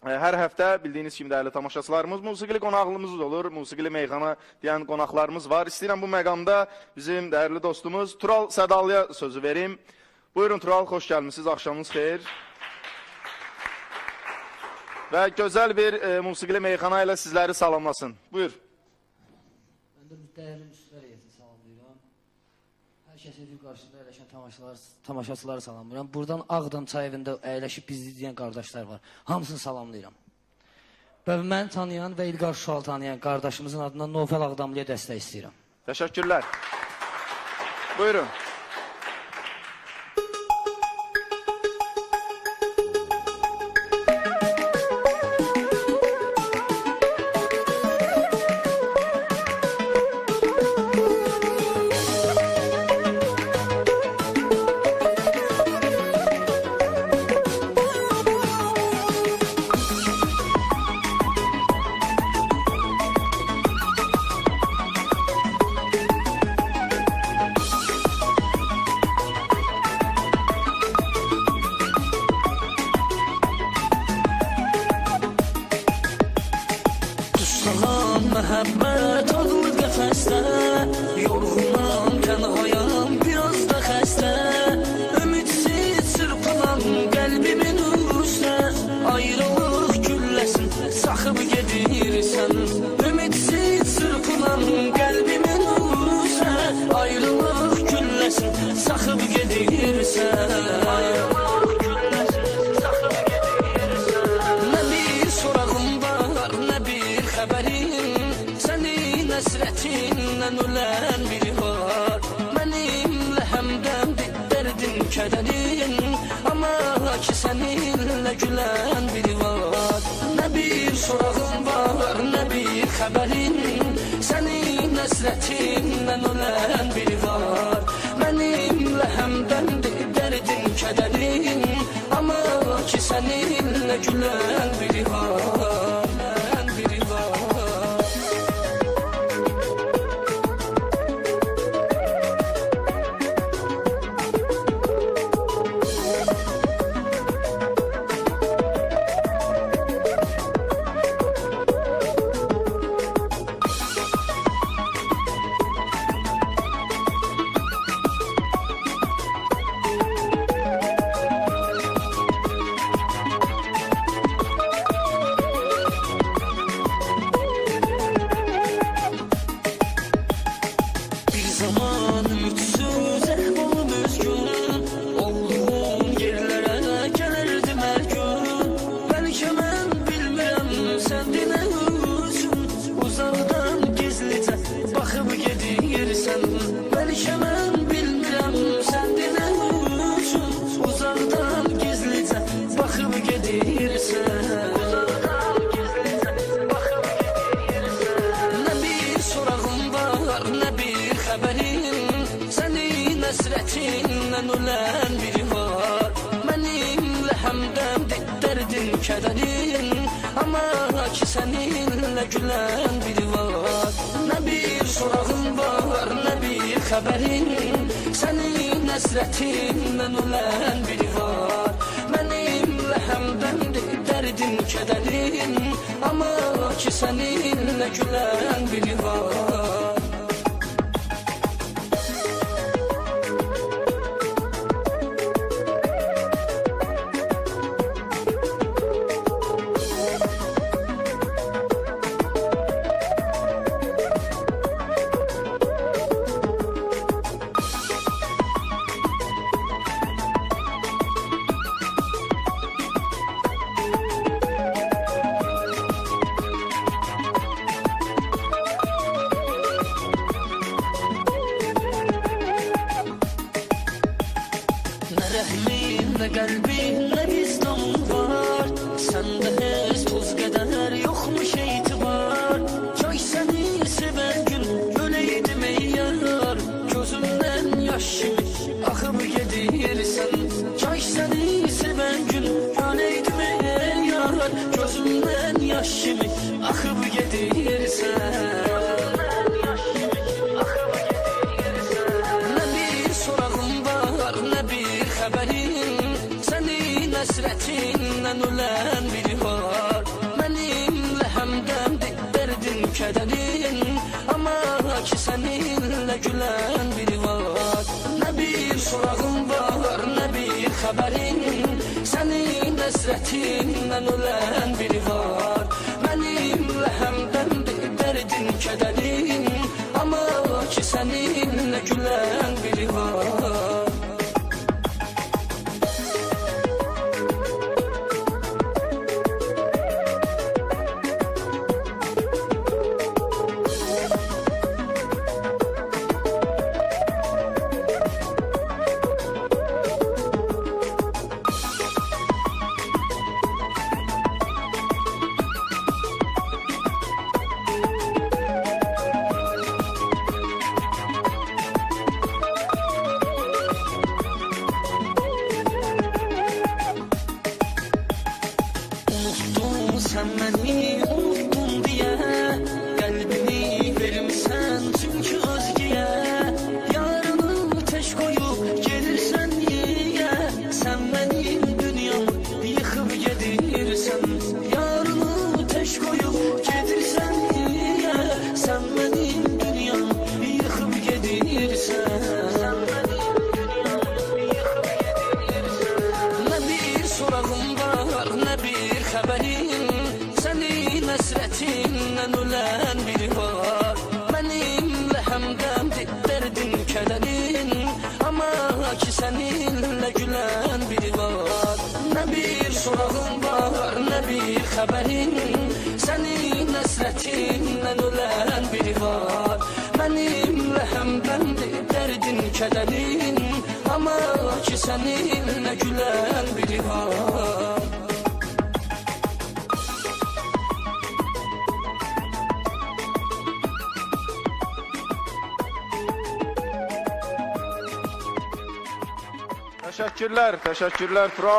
Hər həftə bildiyiniz kimi dəyərli tamaşaçılarımız, musiqili qonaqlığımız olur, musiqili meyxana deyən qonaqlarımız var. İstəyirəm bu məqamda bizim dəyərli dostumuz Tural Sədalıya sözü verim. Buyurun Tural, xoş gəlmişsiniz, axşamınız xeyir. Və gözəl bir musiqili meyxana ilə sizləri salamlasın. Buyur. Mən də dəyərli müsibət heyətini salamlayıram. Hər kəs evin qarşısında əyləşən tamaşaçıları salamlayıram. Buradan Ağdam çay evində əyləşib bizi izləyən qardaşlar var. Hamısını salamlayıram. Və məni tanıyan və İlqar Şual tanıyan qardaşımızın adından Nofəl Ağdamlıya dəstək istəyirəm. Təşəkkürlər. Buyurun. Məhəbbət adlı qəfəsdə yorğunam, tənhayam, biraz da xəstə. Ümidsiz çırpılan qəlbimin üstə ayrılıq gülləsin, saxıb gedirsən. Ümidsiz çırpılan qəlbimin üstə ayrılıq gülləsin, saxıb gedirsən. Həsrətindən ölən biri var. Mənimlə həmdəmdir dərdin, kədərin, amma ki səninlə gülən biri var. Nə bir sorağım var, nə bir xəbərin, sənin həsrətindən ölən biri var. Mənimlə həmdəmdir dərdin, kədərin, amma ki səninlə gülən biri var. Həsrətindən ölən biri var. Mənimlə həmdəmdir dərdin, kədərin, amma ki səninlə gülən biri var. Nə bir sorağım var, nə bir xəbərin, sənin həsrətindən ölən biri var. Mənimlə həmdəmdir dərdin, kədərin, amma ki səninlə gülən biri var. Rəhminlə qəlbinlə vicdanın var. Səndə heç toz qədər yoxmuş etibar. Çay səni sevən gün öləydim ey yar. Gözümdən yaş kimi axıb gedirsən. Çay səni sevən gün öləydim ey yar. Gözümdən yaş kimi axıb gedirsən. Həsrətindən ölən biri var. həsrətindən ölən biri var. Mənimlə həmdəmdir dərdin, kədərin, amma ki səninlə gülən biri var. Sən məni unuttun deyə qəlbini vermisən çünki özgəyə. Yarını tək qoyub gelirsən niyə? Sən mənim dünyamı yıxıb gedirsən. Yarını tək qoyub gedirsən niyə? Sən mənim dünyamı yıxıb gedirsən. Sən mənim dünyamı yıxıb gedirsən. Nə bir sorağım var, nə bir xəbərim. Sənin həsrətindən ölən biri var. Mənimlə həmdəmdir dərdin, kədərin, amma ki səninlə gülən biri var. Nə bir sorağım var, nə bir xəbərin. Sənin həsrətindən ölən biri var. Mənimlə həmdəmdir dərdin, kədərin, amma ki səninlə gülən biri var. Təşəkkürlər Tural.